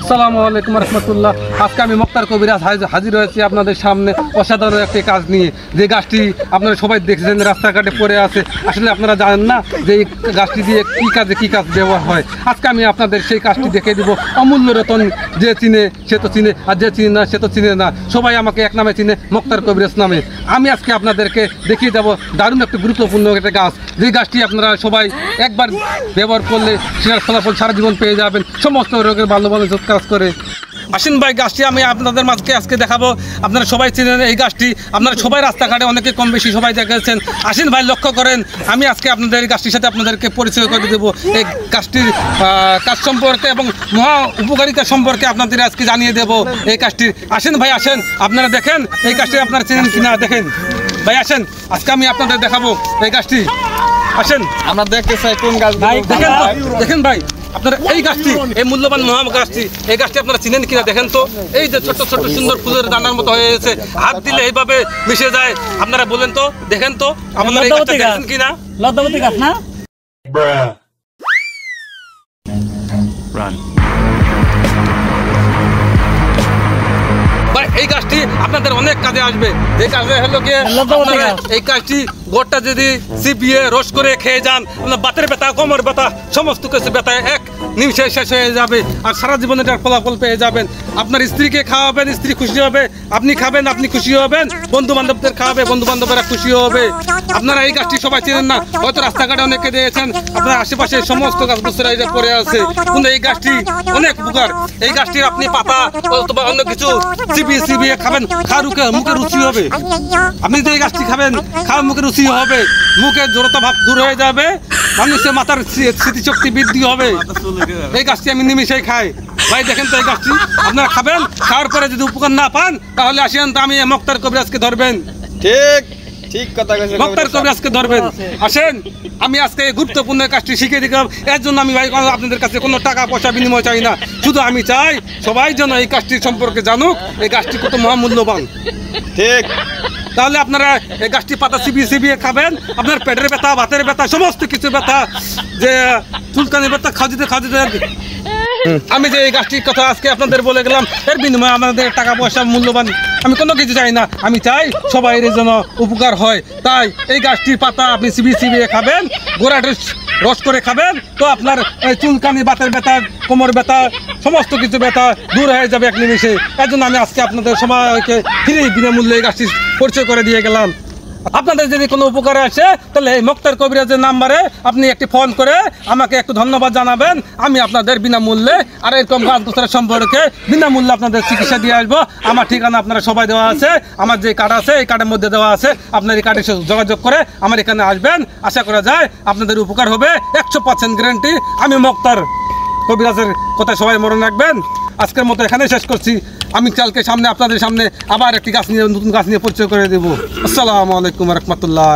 আসসালামু আলাইকুম রহমতুল্লাহ। আজকে আমি মুক্তার কবিরাজ হাজির হয়েছি আপনাদের সামনে অসাধারণ একটি কাজ নিয়ে। যে গাছটি আপনারা সবাই দেখছেন রাস্তাঘাটে পড়ে আছে, আসলে আপনারা জানেন না যে এই গাছটি দিয়ে কী কাজ ব্যবহার হয়। আজকে আমি আপনাদের সেই কাজটি দেখিয়ে দিব। অমূল্য রতন যে চিনে সে তো চিনে, আর যে চিনে না সে তো চিনে না। সবাই আমাকে এক নামে চিনে, মুক্তার কবিরাজ নামে। আমি আজকে আপনাদেরকে দেখিয়ে দেবো দারুণ একটি গুরুত্বপূর্ণ একটা গাছ, যে গাছটি আপনারা সবাই একবার ব্যবহার করলে সেটার ফলাফল সারা জীবন পেয়ে যাবেন। সমস্ত রোগের ভালো কাজ করে। আসেন ভাই, গাছটি আমি আপনাদের মাঝকে আজকে দেখাবো। আপনারা সবাই চিনেন এই গাছটি, আপনারা সবাই রাস্তাঘাটে অনেকে কম বেশি সবাই দেখেছেন। আসেন ভাই, লক্ষ্য করেন। আমি আজকে আপনাদের এই গাছটির সাথে আপনাদেরকে পরিচয় করে দেবো। এই গাছটির কাজ সম্পর্কে এবং মহা উপকারিতা সম্পর্কে আপনাদের আজকে জানিয়ে দেবো এই গাছটির। আসেন ভাই, আসেন, আপনারা দেখেন এই গাছটি আপনারা চিনেন কিনা দেখেন। ভাই আসেন, আজকে আমি আপনাদের দেখাবো এই গাছটি। আসেন, আমরা দেখতে চাই কোন গাছ। দেখেন ভাই, আপনারা এই গাছটি, এই মূল্যবান মহা গাছটি, এই গাছটি আপনারা চিনেন কিনা দেখেন তো। এই যে ছোট্ট ছোট্ট সুন্দর ফুলের দানার মতো হয়ে গেছে, হাত দিলে এইভাবে মিশে যায়। আপনারা বলেন তো, দেখেন তো আপনারা এই গাছটা দেখেন কিনা। লতাবতী গাছ না? এই গাছটি আপনাদের অনেক কাজে আসবে। এই কাজে হলো গিয়ে এই গাছটি গোড়টা যদি চিবিয়ে রস করে খেয়ে যান, বাতের ব্যথা, কোমর ব্যথা, সমস্ত কিছু ব্যথা এক নিমিষে শেষ হয়ে যাবে। আর সারা জীবনে এটার ফলাফল পেয়ে যাবেন। আপনার স্ত্রীকে খাওয়াবেন, স্ত্রী খুশি হবে। আপনি খাবেন, আপনি খুশি হবেন। বন্ধু বান্ধবদের খাওয়াবে, বন্ধু বান্ধবরা খুশি হবে। আপনারা এই গাছটি সবাই চেনেন না, হয়তো রাস্তাঘাটে অনেকে দিয়েছেন। আপনার আশেপাশে সমস্ত গাছ বছর পড়ে আছে, কিন্তু এই গাছটি অনেক উপকার। এই গাছটির আপনি পাতা অথবা অন্য কিছু চিবিয়ে খাবেন, মুখে রুচি হবে। আপনি যদি এই গাছটি খাবেন, খাওয়া মুখে রুচি হবে, মুখে জড়তা ভাব দূর হয়ে যাবে, মানুষের মাথার স্মৃতিশক্তি বৃদ্ধি হবে। এই গাছটি আমি নিমিশেই খাই। ভাই দেখেন তো এই গাছটি আপনারা খাবেন, খাওয়ার পরে যদি উপকার না পান তাহলে আসেন তো আমি মুক্তার কবিরাজকে ধরবেন। ঠিক কথা কইছেন, মুক্তার কবিরাজকে ধরবেন। আসেন, আমি আজকে এই গুরুত্বপূর্ণ কাজটি শিখিয়ে দিলাম। এর জন্য আমি ভাই আপনাদের কাছে কোনো টাকা পয়সা বিনিময় চাই না। শুধু আমি চাই সবাই যেন এই কাজটির সম্পর্কে জানুক, এই গাছটি কত মহামূল্যবান। ঠিক, তাহলে আপনারা এই গাছটি পাতা চিবিয়ে খাবেন। আপনার পেটের ব্যথা, ভাতের ব্যথা, সমস্ত কিছু ব্যথা, যে চুলকানি ব্যথা, খাওয়াতে আমি যে এই গাছটির কথা আজকে আপনাদের বলে গেলাম, এর বিনিময়ে আমাদের টাকা পয়সা মূল্যবান আমি কোনো কিছু চাই না। আমি চাই সবাই এর জন্য উপকার হয়। তাই এই গাছটির পাতা আপনি চিবিয়ে খাবেন, গোড়াটা রস করে খাবেন, তো আপনার চুলকানি, বাতের ব্যথা, কোমর ব্যথা, সমস্ত কিছু ব্যথা দূর হয়ে যাবে এক নিমিষে। এর জন্য আমি আজকে আপনাদের সবাইকে ফ্রি বিনামূল্যে এই গাছটি পরিচয় করে দিয়ে গেলাম। আপনাদের যদি কোনো উপকারে আসে তাহলে এই মুক্তার কবিরাজের নাম্বারে আপনি একটি ফোন করে আমাকে একটু ধন্যবাদ জানাবেন। আমি আপনাদের বিনামূল্যে আর এরকম গাছ গোছার সম্পর্কে বিনামূল্যে আপনাদের চিকিৎসা দিয়ে আসবো। আমার ঠিকানা আপনারা সবাই দেওয়া আছে, আমার যে কার্ড আছে এই কার্ডের মধ্যে দেওয়া আছে। আপনার এই কার্ডের সাথে যোগাযোগ করে আমার এখানে আসবেন। আশা করা যায় আপনাদের উপকার হবে, 100% গ্যারান্টি। আমি মুক্তার কবিরাজের কথা সবাই মনে রাখবেন। আজকের মতো এখানে শেষ করছি। আমি কালকে সামনে আপনাদের সামনে আবার একটি গাছ নিয়ে, নতুন গাছ নিয়ে পরিচয় করে দেবো। আসসালামু আলাইকুম রহমতুল্লাহ।